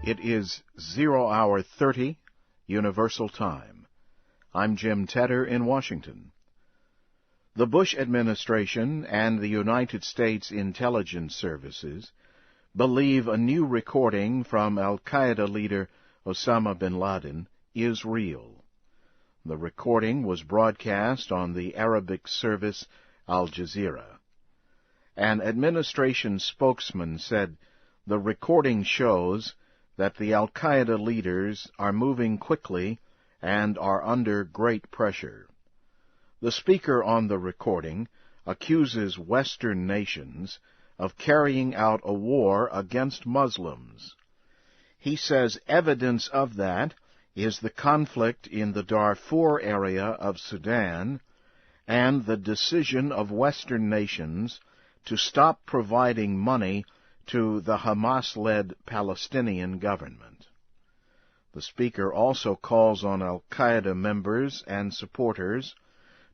It is 0 hour 30, Universal Time. I'm Jim Tedder in Washington. The Bush administration and the United States intelligence services believe a new recording from al-Qaeda leader Osama bin Laden is real. The recording was broadcast on the Arabic service Al Jazeera. An administration spokesman said the recording shows that the al-Qaeda leaders are moving quickly and are under great pressure. The speaker on the recording accuses Western nations of carrying out a war against Muslims. He says evidence of that is the conflict in the Darfur area of Sudan and the decision of Western nations to stop providing money to the Hamas-led Palestinian government. The speaker also calls on al-Qaeda members and supporters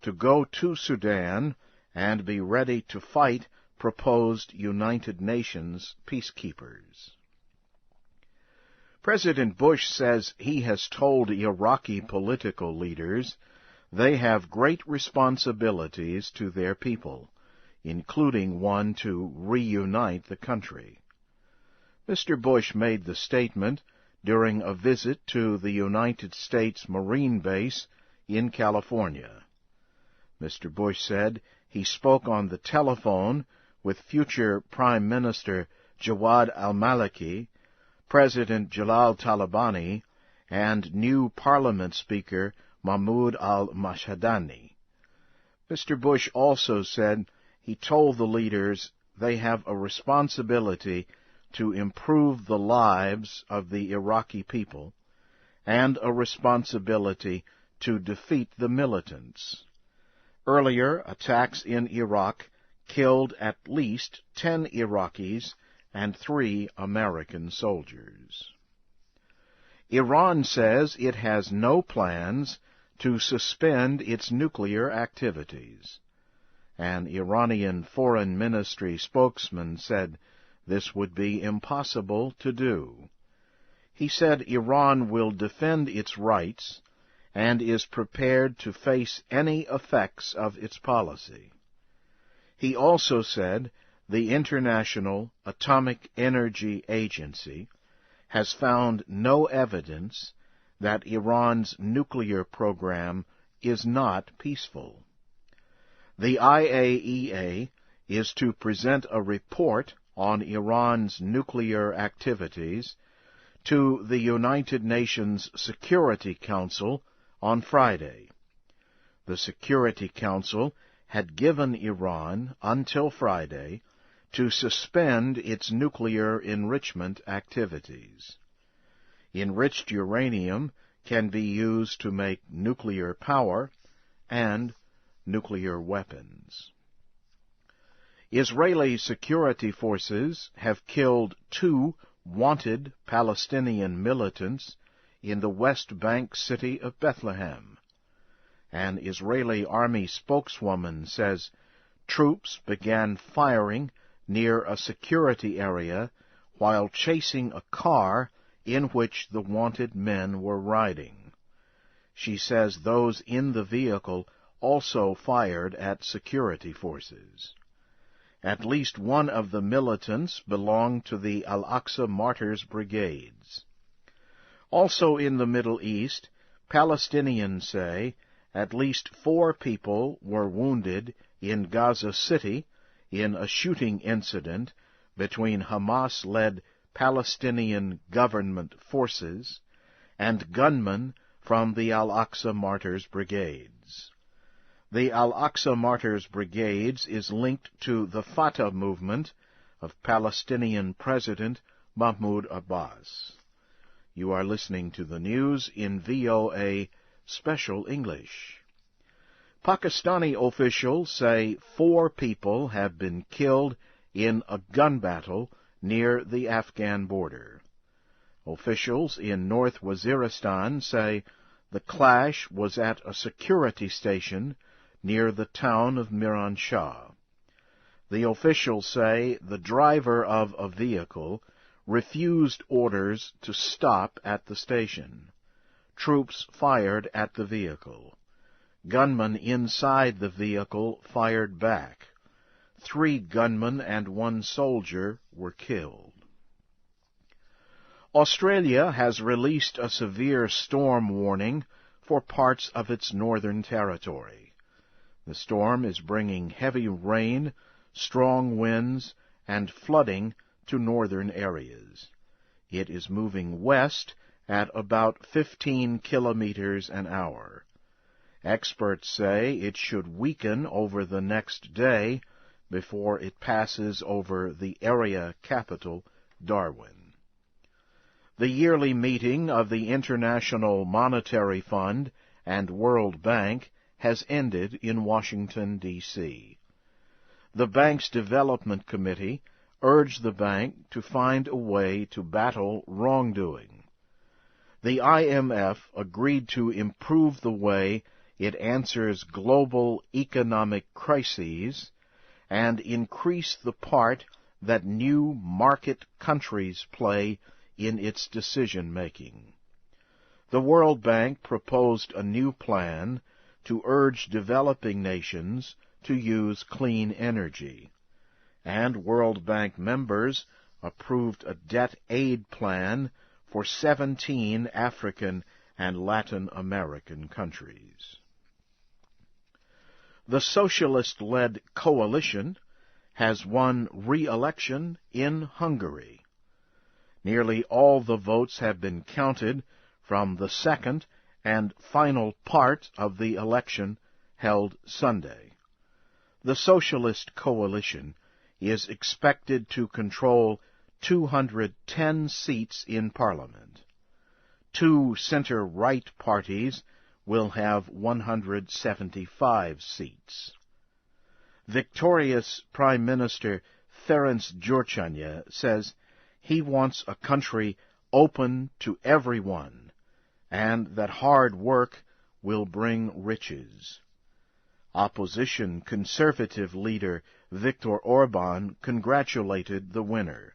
to go to Sudan and be ready to fight proposed United Nations peacekeepers. President Bush says he has told Iraqi political leaders they have great responsibilities to their people, including one to reunite the country. Mr. Bush made the statement during a visit to the United States Marine Base in California. Mr. Bush said he spoke on the telephone with future Prime Minister Jawad al-Maliki, President Jalal Talabani, and new Parliament Speaker Mahmoud al-Mashhadani. Mr. Bush also said he told the leaders they have a responsibility to improve the lives of the Iraqi people and a responsibility to defeat the militants. Earlier, attacks in Iraq killed at least 10 Iraqis and 3 American soldiers. Iran says it has no plans to suspend its nuclear activities. An Iranian Foreign Ministry spokesman said this would be impossible to do. He said Iran will defend its rights and is prepared to face any effects of its policy. He also said the International Atomic Energy Agency has found no evidence that Iran's nuclear program is not peaceful. The IAEA is to present a report on Iran's nuclear activities to the United Nations Security Council on Friday. The Security Council had given Iran until Friday to suspend its nuclear enrichment activities. Enriched uranium can be used to make nuclear power and nuclear weapons. Israeli security forces have killed 2 wanted Palestinian militants in the West Bank city of Bethlehem. An Israeli army spokeswoman says troops began firing near a security area while chasing a car in which the wanted men were riding. She says those in the vehicle also fired at security forces. At least one of the militants belonged to the Al-Aqsa Martyrs Brigades. Also in the Middle East, Palestinians say at least 4 people were wounded in Gaza City in a shooting incident between Hamas-led Palestinian government forces and gunmen from the Al-Aqsa Martyrs Brigades. The Al-Aqsa Martyrs Brigades is linked to the Fatah movement of Palestinian President Mahmoud Abbas. You are listening to the news in VOA Special English. Pakistani officials say 4 people have been killed in a gun battle near the Afghan border. Officials in North Waziristan say the clash was at a security station near the town of Miran Shah. The officials say the driver of a vehicle refused orders to stop at the station. Troops fired at the vehicle. Gunmen inside the vehicle fired back. 3 gunmen and 1 soldier were killed. Australia has released a severe storm warning for parts of its northern territory. The storm is bringing heavy rain, strong winds, and flooding to northern areas. It is moving west at about 15 kilometers an hour. Experts say it should weaken over the next day before it passes over the area capital, Darwin. The yearly meeting of the International Monetary Fund and World Bank has ended in Washington, D.C. The bank's development committee urged the bank to find a way to battle wrongdoing. The IMF agreed to improve the way it answers global economic crises and increase the part that new market countries play in its decision-making. The World Bank proposed a new plan to urge developing nations to use clean energy, and World Bank members approved a debt aid plan for 17 African and Latin American countries. The socialist-led coalition has won re-election in Hungary. Nearly all the votes have been counted from the second and final part of the election held Sunday. The Socialist Coalition is expected to control 210 seats in Parliament. 2 center-right parties will have 175 seats. Victorious Prime Minister Ferenc Gyurcsány says he wants a country open to everyone, and that hard work will bring riches. Opposition Conservative leader Viktor Orban congratulated the winner.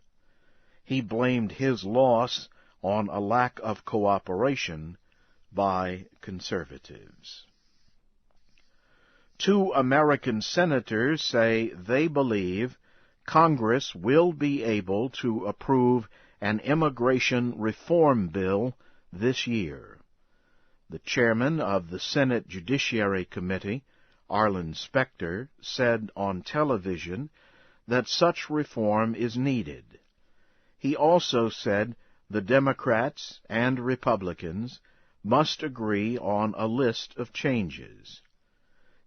He blamed his loss on a lack of cooperation by conservatives. 2 American senators say they believe Congress will be able to approve an immigration reform bill this year. The chairman of the Senate Judiciary Committee, Arlen Specter, said on television that such reform is needed. He also said the Democrats and Republicans must agree on a list of changes.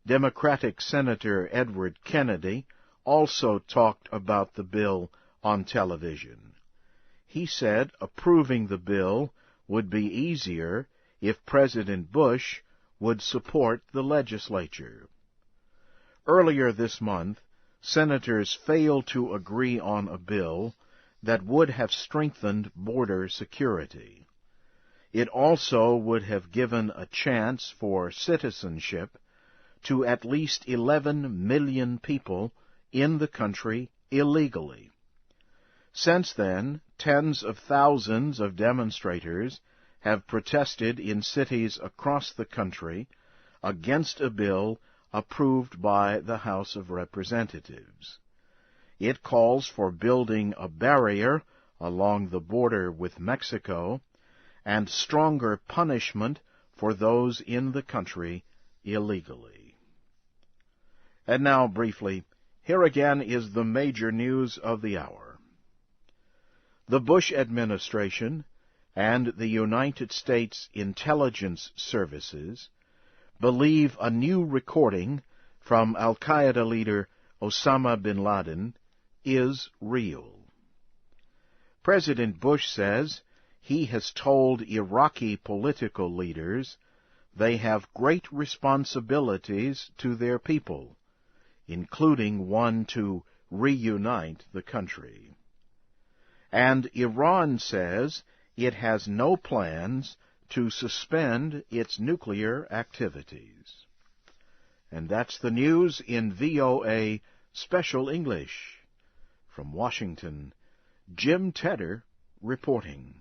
Democratic Senator Edward Kennedy also talked about the bill on television. He said approving the bill would be easier if President Bush would support the legislature. Earlier this month, senators failed to agree on a bill that would have strengthened border security. It also would have given a chance for citizenship to at least 11 million people in the country illegally. Since then, tens of thousands of demonstrators have protested in cities across the country against a bill approved by the House of Representatives. It calls for building a barrier along the border with Mexico and stronger punishment for those in the country illegally. And now, briefly, here again is the major news of the hour. The Bush administration and the United States intelligence services believe a new recording from al-Qaeda leader Osama bin Laden is real. President Bush says he has told Iraqi political leaders they have great responsibilities to their people, including one to reunite the country. And Iran says it has no plans to suspend its nuclear activities. And that's the news in VOA Special English. From Washington, Jim Tedder reporting.